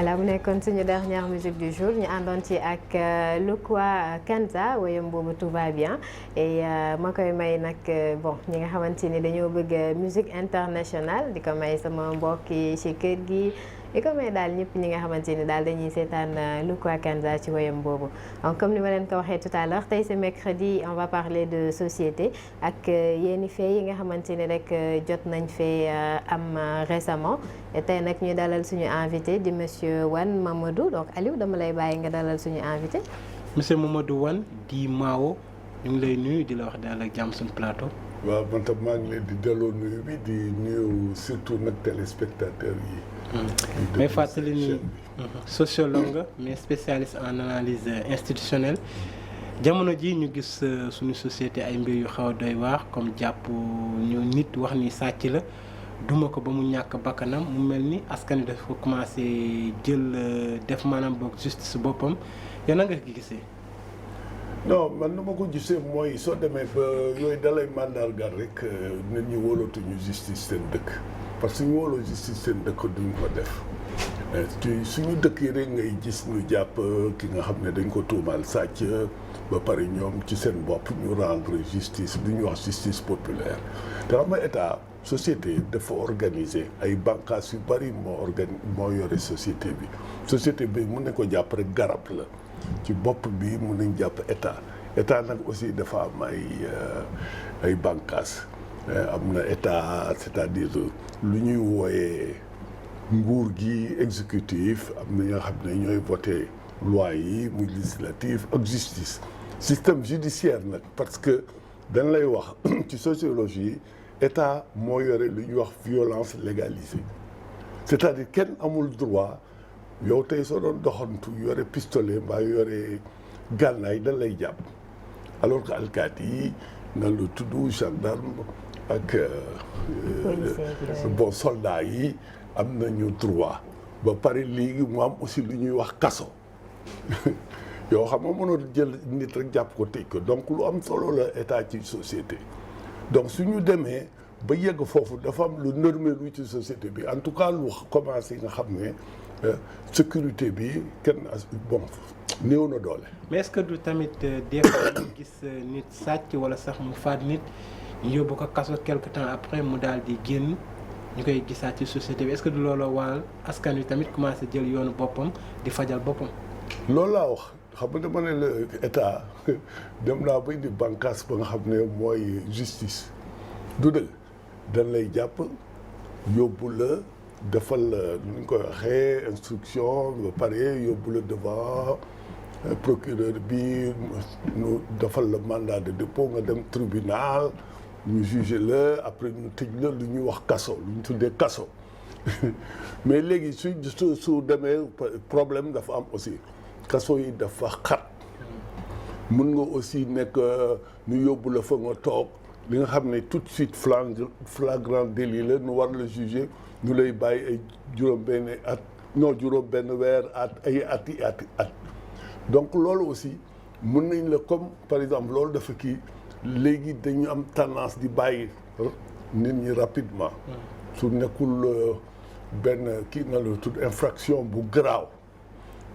voilà mu nekkoon suñu dernière musique du jour ñu àndoon ci ak Lukwa Kanza woyam boobu tout va bien et ma koy may nag bon ñi nga xamante ni dañoo bëgg musique internationale di ko may sama mbokk yi ci kër gi di ko may daal ñëpp ñi nga xamante ni daal dañuy seetaan Lukwa Kanza ci woyam boobu. Donc comme ni ma leen ko waxee tout à l'heure tey c'est mercredi on va parler de société ak yenn fait yi nga xamante ni rek jot nañ fee am récemment et tey nag ñu dalal suñu invité di monsieur Wane Mamadou donc Aliou dama lay bàyyi nga dalal suñu invité. monsieur Mamadou Wane di Mao ñu ngi lay nuyu di la wax daal ak jàmm suñu plateau. waaw man tam maa ngi leen di delloo nuyu bi di nuyu surtout nag téléspectateurs yi. mais fàttali ni sociologue nga mais spécialiste en analyse institutionnelle jamono ji ñu gis suñu société ay mbir yu xaw a doy waar comme jàpp ñu nit wax ni sàcc la duma ko ba mu ñàkk bakkanam mu mel ni askan wi dafa commencé jël def maanaam boog justice boppam yow na nga ko gisee. non man nu ma ko gisee mooy soo demee ba yooyu dalay mandargal rek nit ñi wóolatuñu justice seen dëkk parce que ñu wóoloo justice seen dëkk duñ ko def suñu dëkk yi rek ngay gis ñu jàpp ki nga xam ne dañ ko tuumaal sàcc ba pare ñoom ci seen bopp ñu rendre justice lu ñuy wax justice populaire te xam nga état société dafa organiser ay bànqaas yu bari moo yore société bi mun nañ ko jàpp rek garab la ci bopp bi mun nañ jàpp état nag aussi dafa am ay bànqaas am na état c'est-à-dire lu ñuy wooyee nguur gi exécutif am na ñoo xam ne ñooy voté loi yi muy législatif ak justice système judiciaire nag parce que dañ lay wax ci sociologie état moo yore lu ñuy wax violence légalisée c'est-à-dire kenn amul droit yow tey soo doon doxantu yore pistolet mbaa yore gànnaay dañ lay jàpp alors que alkaati yi nga lu tudd gendarme ak bon soldat yi am nañu droit ba pare léegi mu am aussi lu ñuy wax kaso yow xam nga mënoo jël nit rek jàpp ko tëj ko donc lu am solo la état ci société donc suñu demee ba yegg foofu dafa am lu normelu ci société bi en tout cas lu commencé nga xam ne sécurité bi kenn bon néew na doole. mais est-ce que du tamit des fois ñu gis nit sàcc wala sax mu faat nit ñu yóbbu ko kaso quelque temps après mu daal di génn ñu koy gisaat ci société bi est-ce que du looloo waral askan wi tamit commencé jël yoonu boppam di fajal boppam. loolu laa wax xam nga dama ne la état dem naa ba indi bànqaas ba nga xam ne mooy justice du dëgg dañ lay jàpp yóbbu la defal la nu ñu koy waxee instruction ba pare yóbbu la devant procureur bi ñu defal la mandat de dépôt nga dem tribunal ñu juger la après ñu tëj la lu ñuy wax kaso lu ñu tuddee kaso mais léegi su demee problème dafa am aussi kaso yi dafa xat mën nga aussi nekk ñu yóbbu la fa nga toog li nga xam ne tout de suite flagrant délit la ñu war la juger ñu lay bàyyi ay juróom benn weer ay at donc loolu aussi mën nañ la comme par exemple loolu dafa kii léegi dañu am tendance di bàyyi nit ñi rapidement su nekkul benn kii na la tudd infraction bu garaaw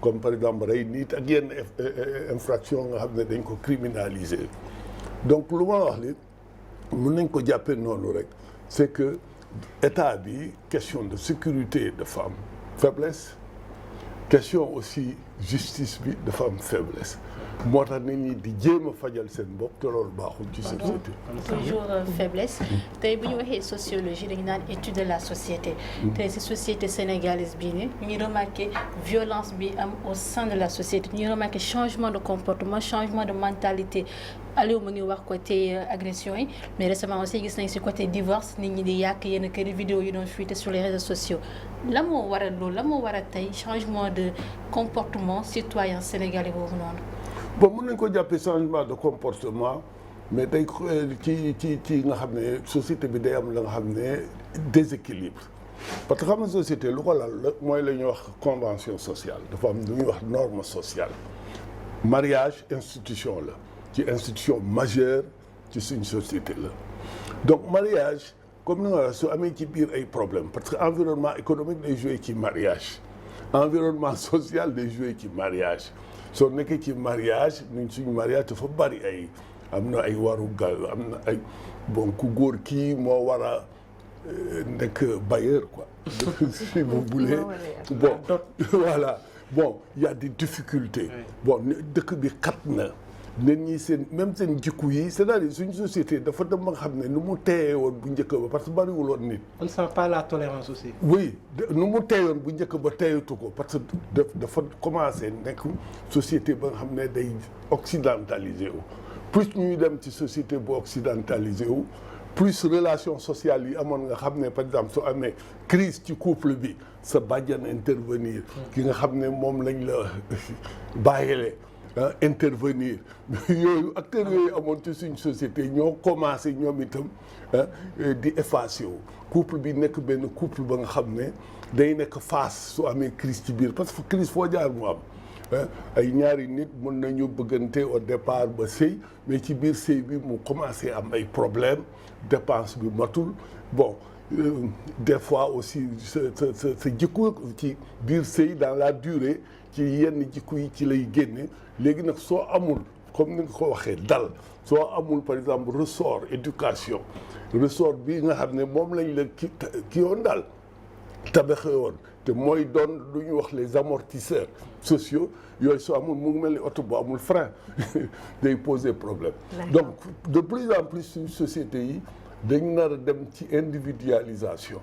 comme par exemple rey nit ak yenn infraction nga xam ne dañ ko criminaliser donc lu ma wax li mën nañ ko jàppee noonu rek c'est que état bi question de sécurité dafa am faiblesse question aussi justice bi dafa am faiblesse moo tax nit ñi di jéem a fajal seen bopp te loolu baaxul ci société. toujours faiblesse tey bu ñu waxee sociologie dañu naan étude de la société. tey ci société sénégalaise bii nii ñu ngi remarqué violence bi am au sein de la société ñu ngi remarqué changement de comportement changement de mentalité. Aliou mu ngi wax côté agression yi mais récemment aussi gis nañ ci côté divorce nit ñi di yàq yenn kër vidéo yi doon fuité sur les réseaux sociaux la moo waral loolu la moo waral tey changement de comportement citoyen sénégalais boobu noonu. bon mën nañ ko jàppee changement de comportement mais day ci nga xam ne société bi day am la nga xam ne déséquilibre parce que xam nga société lu ko lal la mooy la ñuy wax convention sociale dafa am lu ñuy wax norme sociale mariage institution la ci institution majeure ci suñ société la donc mariage comme ni nga wax su amee ci biir ay problème parce que environnement économique day joué ci mariage environnement social day joué ci mariage soo nekkee ci mariage ñun suñu mariage dafa bari ay am na ay warugal am na ay bon ku góor kii moo war a nekk bailleur quoi si vous voulez bon voilà bon il y a des difficultés bon dëkk bi xat na nit ñi seen même seen jikku yi c'est-à-dire suñu société dafa dem ba nga xam ne nu mu teeyee woon bu njëkk ba parce que bariwul woon nit. on ne sent pas la tolérance aussi. oui nu mu teeyoon woon bu njëkk ba teeyatu ko parce que dafa commencé nekk société ba nga xam ne day occidentalisé wu. plus ñuy dem ci société bu occidentalisé wu plus relation sociale yi amoon nga xam ne par exemple su amee crise ci couple bi sa bàjjan intervenir. ki nga xam ne moom lañ la bàyyile intervenir yooyu acteurs yooyu amoon ci suñ société ñoo commencé ñoom itam di effacer wu couple bi nekk benn couple ba nga xam ne day nekk face su amee crise ci biir parce que crise foo jaar mu am ay ñaari nit mën nañu bëggante au départ ba sëy mais ci biir sëy bi mu commencé am ay problème dépense bi matul bon des fois aussi sa jikko ci biir sëy dans la durée ci yenn jikko yi ci lay génne léegi nag soo amul comme ni nga ko waxee dal soo amul par exemple ressort éducation ressort bi nga xam ne moom lañ la ki yoon daal tabaxe woon te mooy doon lu ñuy wax les amortisseurs sociaux yooyu soo amul mu ngi mel ni oto bu amul frein day poser problème donc de plus en plus suñu société yi dañu nar a dem ci individualisation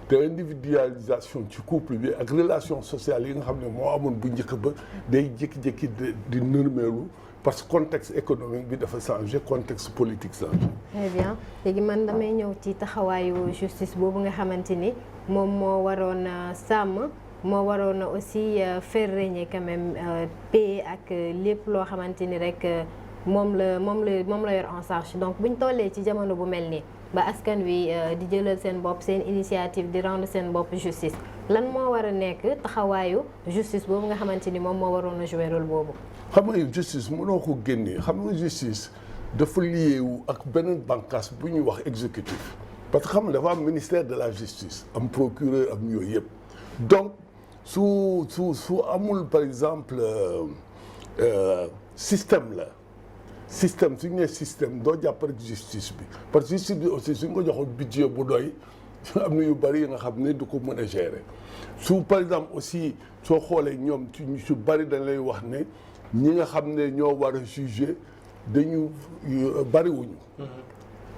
te individualisation ci couple bi ak relation sociale yi nga xam ne moo amoon bu njëkk ba day jékki-jékki di nërmeelu parce que contexte économique bi dafa changé contexte politique changé. très bien léegi man damay ñëw ci taxawaayu justice boobu nga xamante ni moom moo waroon sàmm moo waroon aussi faire régner quand même paix ak lépp loo xamante ni rek moom la yor en charge donc buñ tollee ci jamono bu mel nii ba askan wi di jëlal seen bopp seen initiative di rendre seen bopp justice lan moo war a nekk taxawaayu justice boobu nga xamante ni moom moo waroon a jouer rôle boobu. xam nga justice mënoo ko génnee xam nga justice dafa lié wu ak beneen bànqaas bu ñuy wax exécutif parce que xam nga dafa am ministère de la justice am procureur am yooyu yëpp donc su amul par exemple système la. système suñu nee système doo jàpp rek justice bi parce que justice bi aussi suñ ko joxoon budget bu doy am na yu bari yi nga xam ne du ko mën a gérer su par exemple aussi soo xoolee ñoom su bari dañ lay wax ne ñi nga xam ne ñoo war a juger dañu bariwuñu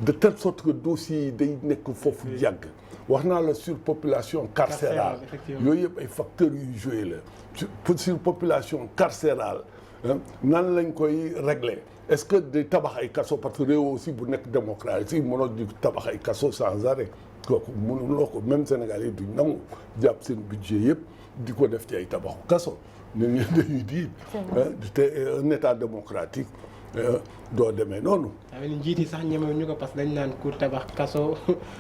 de telle sorte que dossiers yi day nekk foofu yàgg wax naa la surpopulation carcérale yooyu yëpp ay facteurs yuy joué la surpopulation carcérale nan lañ koy régler est-ce que day tabax ay kaso parce que réew aussi bu nekk démocratie mënoo di tabax ay kaso sans arrêt kooku mënuloo ko même Sénégal yi duñ nangu jàpp seen budget yëpp di ko def ci ay tabaxu kaso ne ñu dañuy diit te un état démocratique doo demee noonu. waaw njiit yi sax ñemewu ñu ko parce que dañ naan ku tabax kaso.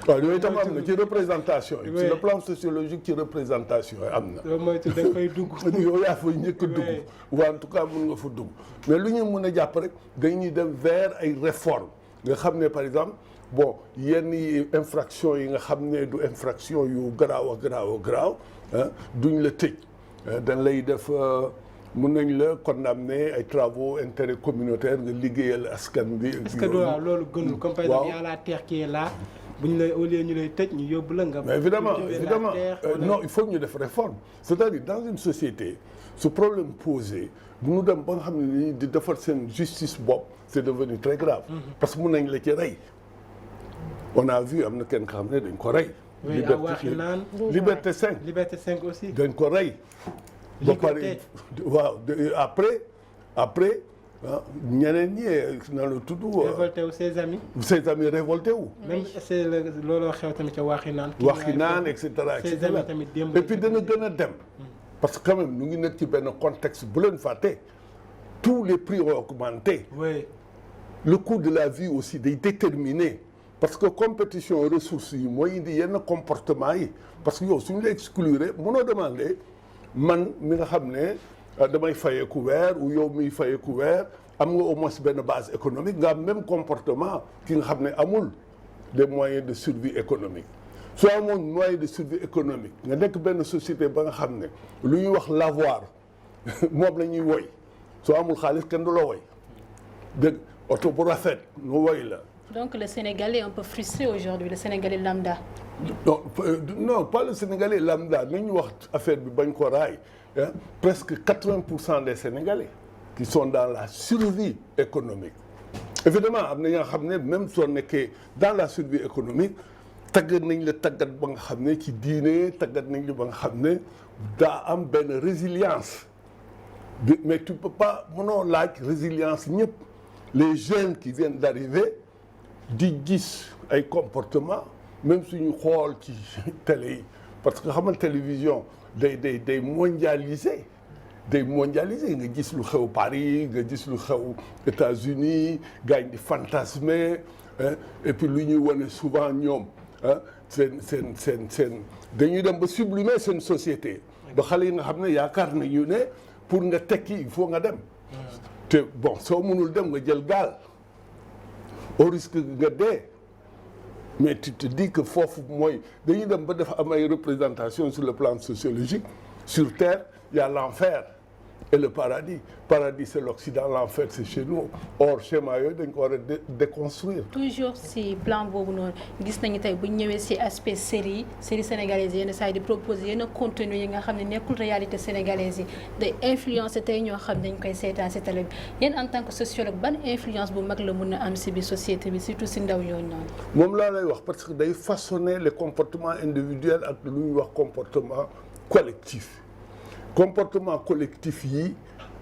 waaw yooyu tam am na ci représentation yi. sur le plan sociologique ci représentation yi am na. loolu mooy da nga koy dugg. yow yaa fay njëkk a dugg. ou en tout cas mun nga fa dugg. mais lu ñu mën a jàpp rek dañuy dem vers ay réformes nga xam ne par exemple bon yenn infraction yi nga xam ne du infraction yu garaaw a garaaw duñ la tëj dañ lay def. mun nañ la condamner ay travaux intérêt communautaire nga liggéeyal askan bi. est-ce que loolu gënul comme par exemple y a la terre qui est là bu ñu lay au lieu ñu lay tëj ñu yóbbu la nga. mais évidemment non il faut ñu def réforme c'est-à-dire dans une société su problème posé bu ñu dem ba nga xam ne nii di defar seen justice bopp c'est devenu très grave. parce que mun nañ la ci rey. on a vu am na kenn nga xam ne dañ ko rey. liberté 5 liberté 5 aussi. dañ ko rey. ba pare waaw après ñeneen ñi na la tudd. révolté wu ses amis. ses amis révolté wu. même c'est looloo xew tamit ca Waxinaan. Waxinaan et cetera et cetera et puis dana gën a dem. parce que quand même ñu ngi nekk ci benn contexte bu leen fàtte tous les prix ont augmenté. oui. le coût de la vie aussi day déterminé parce que compétition ressources yi mooy indi yenn comportement yi parce que yow suñu la exclure mënoo demander. man mi nga xam ne damay fayeeku weer ou yow miy fayeeku weer am nga au moins benn base économique nga am même comportement ki nga xam ne amul des moyens de survie économique soo amoon moyen de survie économique nga nekk benn société ba nga xam ne lu ñuy wax l'avoir moom la ñuy woy soo amul xaalis kenn du la woy dégg oto bu rafet nga woy la. Donc le Sénégalais est un peu frustré aujourd'hui, le Sénégalais lambda. Non, pas le Sénégalais lambda nañu wax affaire bi bañ ko raay presque 80% des Sénégalais qui sont dans la survie économique. Évidemment am na ñoo xam ne même soo nekkee dans la survie économique tàggat nañ la tàggat ba nga xam ne ci diine tàggat nañ la ba nga xam ne daa am benn résilience mais tu peux pas mënoo laaj résilience ñëpp les jeunes qui viennent d'arriver di gis ay comportement même suñu xool ci télé yi parce que xam nga télévision day mondialiser nga gis lu xew Paris nga gis lu xew États-Unis gars yi di fantasmer et puis lu ñuy wane souvent ñoom seen dañuy dem ba sublimer seen société ba xale yi nga xam ne yaakaar nañu ne pour nga tekki il faut nga dem te bon soo mënul dem nga jël gaal au risque nga dee mais tu te dis que foofu mooy dañuy dem ba dafa am ay représentation sur le plan sociologique sur terre il y a l'enfer et le paradis c'est l'Occident, l'enfer c'est chez nous. Or schéma yooyu dañ ko war a déconstruire. Toujours si plan boobu noonu gis nañu tey bu ñu ñëwee si aspect série sénégalaise yenn saa yi di proposer yenn contenu yi nga xam ne nekkul réalité sénégalaise yi day influencer tey ñoo xam ne dañ koy seetaan si télé bi yéen en tant que sociologue ban influence bu mag la mën a am si biir société bi surtout si ndaw yooyu noonu. moom laa lay wax parce que day façonner les comportements individuels ak lu ñuy wax comportement collectif. Comportement collectif yi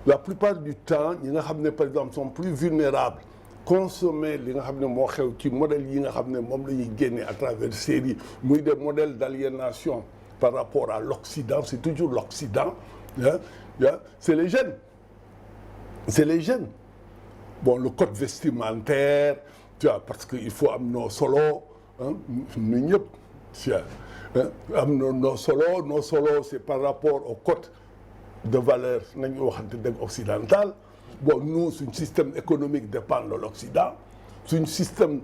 la plupart du temps ñi nga xam ne par exemple sont plus vulnérables consommer li nga xam ne moo xew ci modèle yi nga xam ne moom la ñuy génne à travers série muy des modèles d'aliénation par rapport à l'Occident c'est toujours l'Occident c'est les jeunes bon le code vestimentaire tu vois parce que il faut am noo solo nu ñëpp am noo solo c'est par rapport au code de valeur nañu waxante dëgg occidental bon nous suñ système économique dépend de l'Occident suñ système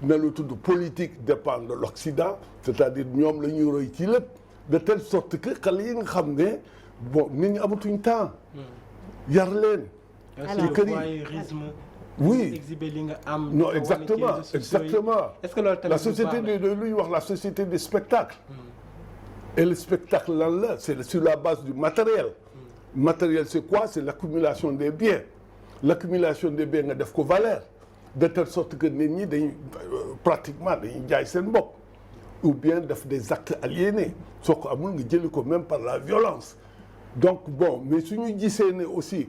na lu tudd politique dépend de l'Occident c'est-à-dire ñoom la ñuy roy ci lépp de telle sorte que xale yi nga xam ne bon nit ñi amatuñ temps yar leen ci kër yi oui exhiber li nga am non exactement est-ce que loolu tamit la société de lu ñuy wax la société du spectacle et le spectacle lan la c'est sur la base du matériel matériel c'est quoi c'est l'accumulation des biens nga def ko valeur de telle sorte que nit ñi dañuy pratiquement dañuy jaay seen bopp ou bien def des actes aliénés soo ko amul nga jëli ko même par la violence donc bon mais suñu gisee ne aussi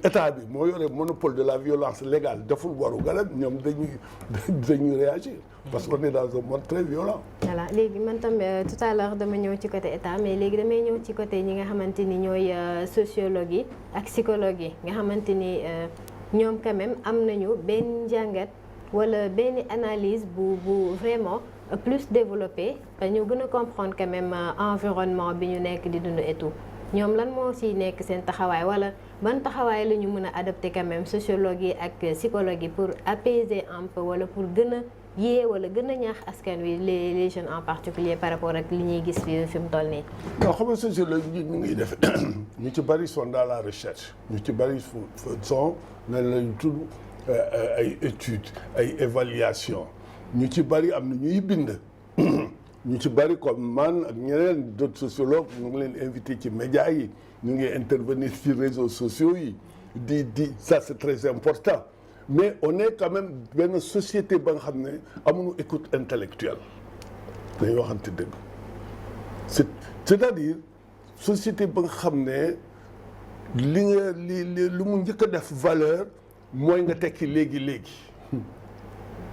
état bi moo yore monopole de la violence légale deful waru garab ñoom dañuy réagir parce qu'on est dans un monde très violent. voilà léegi man tam tout à l'heure dama ñëw ci côté état mais léegi damay ñëw ci côté ñi nga xamante ni ñooy sociologue yi ak psychologue yi nga xamante ni ñoom quand même am nañu benn njàngat wala benn analyse bu vraiment plus développée ñu gën a comprendre quand même environnement bi ñu nekk di dund et tout. ñoom lan moo ci nekk seen taxawaay wala ban taxawaay la ñu mën a adopter quand même sociologue yi ak psychologue yi pour apaiser un peu wala pour gën a yee wala gën a ñaax askan wi les jeunes en particulier par rapport ak li ñuy gis fi mu toll nii. non xam nga sociologue yi ñu ngi def ñu ci bari sont dans la recherche ñu ci bari sont lan lañu tudd ay études ay évaluations ñu ci bari am na ñuy bind. ñu ci bari comme man ak ñeneen d'autres sociologues ñu ngi leen invité ci médias yi ñu ngi intervenir ci réseaux sociaux yi di ça c'est très important mais on est quand même benn société ba nga xam ne amuñu écoute intellectuelle dañuy waxante dëgg c'est-à-dire société ba nga xam ne lu mu njëkk a def valeur mooy nga tekki léegi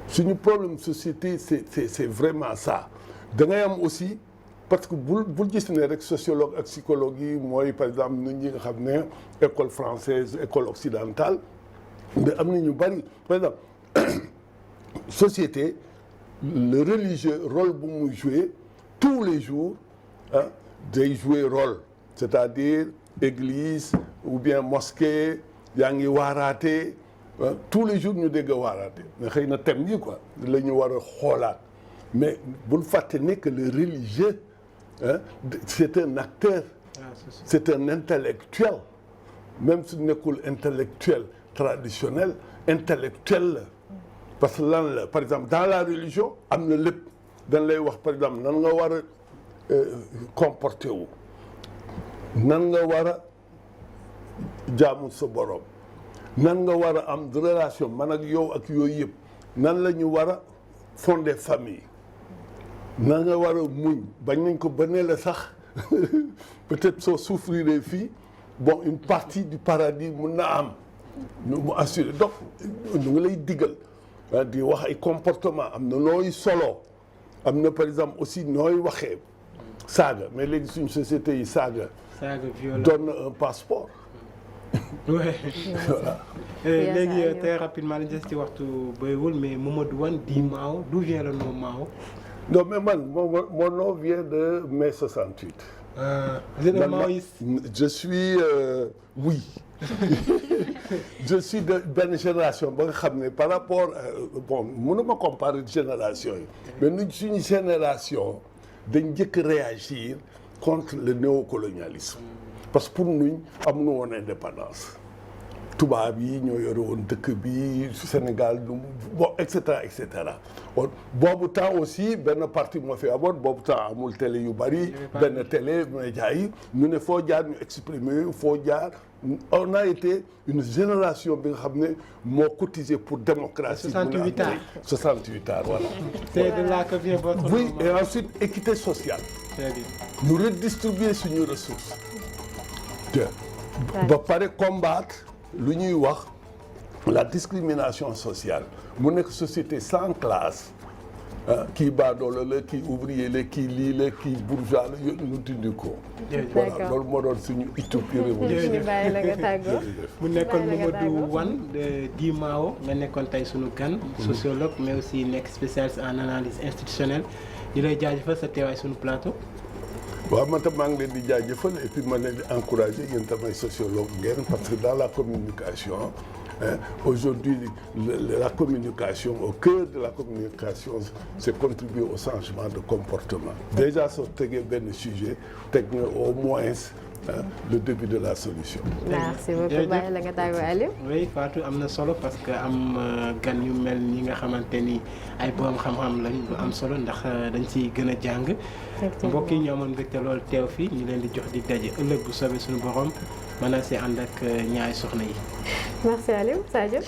suñu problème société c'est vraiment ça da ngay am aussi parce que bul gis ne rek sociologue ak psychologue yi mooy par exemple nit ñi nga xam ne école française école occidentale mais am na ñu bari par exemple société le religieux rôle bu muy jouer tous les jours day jouer rôle c'est-à-dire église ou bien mosquée yaa ngi waaraate tous les jours ñu dégg waaraate mais xëy na thème yi quoi la ñu war a xoolaat mais bul fàtte ne que le religieux c'est un acteur c'est un intellectuel même su nekkul intellectuel traditionnel intellectuel la parce que lan la par exemple dans la religion am na lépp dañ lay wax par exemple nan nga war a comporter wu nan nga war a jaamu sa borom nan nga war a am relation man ak yow ak yooyu yëpp nan la ñu war a fonder famille nan nga war a muñ bañ nañ ko ba ne la sax peut-être soo souffrir fii bon une partie du paradis mun na am ñu mu assurer donc ñu ngi lay diggal di wax ay comportement am na nooy solo am na par exemple aussi nooy waxee saaga mais léegi suñu société yi saaga donne un passeport. Ouais. Voilà. léegi très rapidement li des ci waxtu bëriwul mais Mamadou Wane dit Mao d'où vient le nom Mao? Non mais man mon nom vient de mai 68. Vous êtes un maoïste? Je suis oui. Je suis de benn génération ba nga xam ne par rapport bon mënuma comparer génération yi mais ñun suñu génération dañ njëkk réagir contre le néocolonialisme parce que pour ñun amuñu woon indépendance tubaab yi ñoo yore woon dëkk bi Sénégal bon et cetera et cetera boobu temps aussi benn parti moo fi amoon boobu temps amul télé yu bari benn télé média yi ñu ne foo jaar ñu exprimer foo jaar on a été une génération bi nga xam ne moo cotisé pour démocratie. 68 ans 68 ans voilà. C'est de là que vient votre nom. Oui et ensuite équité sociale. Très bien. ñu redistribuer suñu ressources. ba pare combattre lu ñuy wax la discrimination sociale mu nekk société sans classe kii baadoola la kii ouvrier la kii lii la kii bourgeois la yooyu ñu dindi ko. voilà loolu moo doon suñu utopie révolution. mu nekkoon Mamadou Wane dit Mao nga nekkoon tey suñu gan. sociologue mais aussi nekk spécialiste en analyse institutionnelle di lay jaajëfal sa teewaay suñu plateau. waaw man tam maa ngi leen di jaajëfal et puis ma leen di encourager yéen tamay sociologue ngeen parce que dans la communication aujourd'hui la communication au cœur de la communication c'est contribuer au changement de comportement déjà soo tegee benn sujet teg nga au moins le début de la solution. merci beaucoup bàyyi la nga tàggoo Aliou. oui Fatou am na solo parce que am gan yu mel ni nga xamante ni ay borom xam-xam lañ lu am solo ndax dañ ciy gën a jàng. mbokk yi ñoo amoon mbégte loolu teew fii ñu leen di jox di daje ëllëg bu soobee suñu borom mën a see ànd ak ñaari soxna yi. merci Aliou Sadio.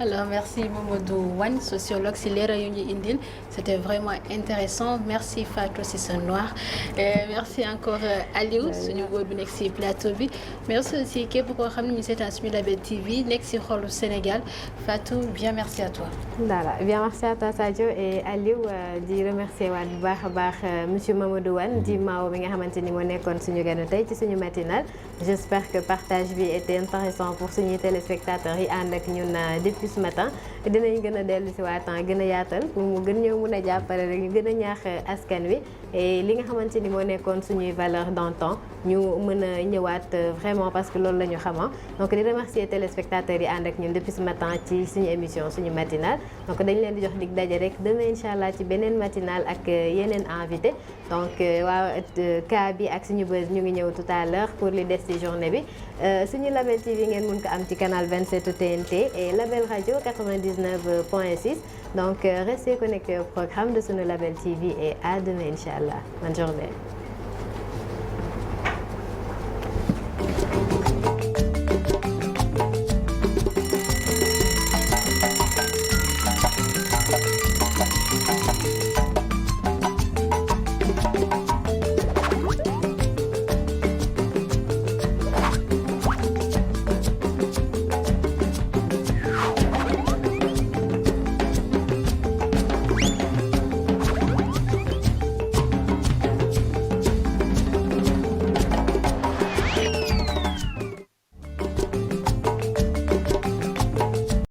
Alors merci Mamadou Wane sociologue si leeral yu ñu indil c'était vraiment intéressant merci Fatou Cissé Noir merci encore Aliou suñu góor bi nekk si plateau bi merci aussi képp koo xam ne ñu seetaan suñu Label TV nekk si xolu Sénégal Fatou bien merci à toi. voilà bien merci à toi Sadio et Aliou di remercier waat bu baax a baax monsieur Mamadou Wane di Mao bi nga xamante ni moo nekkoon suñu ganu tey ci suñu matinale j'espère que partage bi était intéressant pour suñuy téléspectateurs yi ànd ak ñun depuis ce matin dinañ gën a dellu si waataan gën a yaatal pour mu gën ñëw mun a jàppale rek ñu gën a ñaax askan wi et li nga xamante ni moo nekkoon suñuy valeur d'antan ñu mën a ñëwaat vraiment parce que loolu la ñu xama donc di remercier téléspectateurs yi ànd ak ñun depuis ce matin ci suñu émission suñu matinale donc dañ leen di jox dig daje rek demain incha allah ci beneen matinale ak yeneen invité donc waa cas bi ak suñu buzz ñu ngi ñëw tout à l'heure pour li des ci journée bi suñu Label TV ngeen mun ko am ci canal 27 TNT et Label Radio 99.6 donc restez connectés au programme de suñu Label TV et à demain incha allah bonne journée.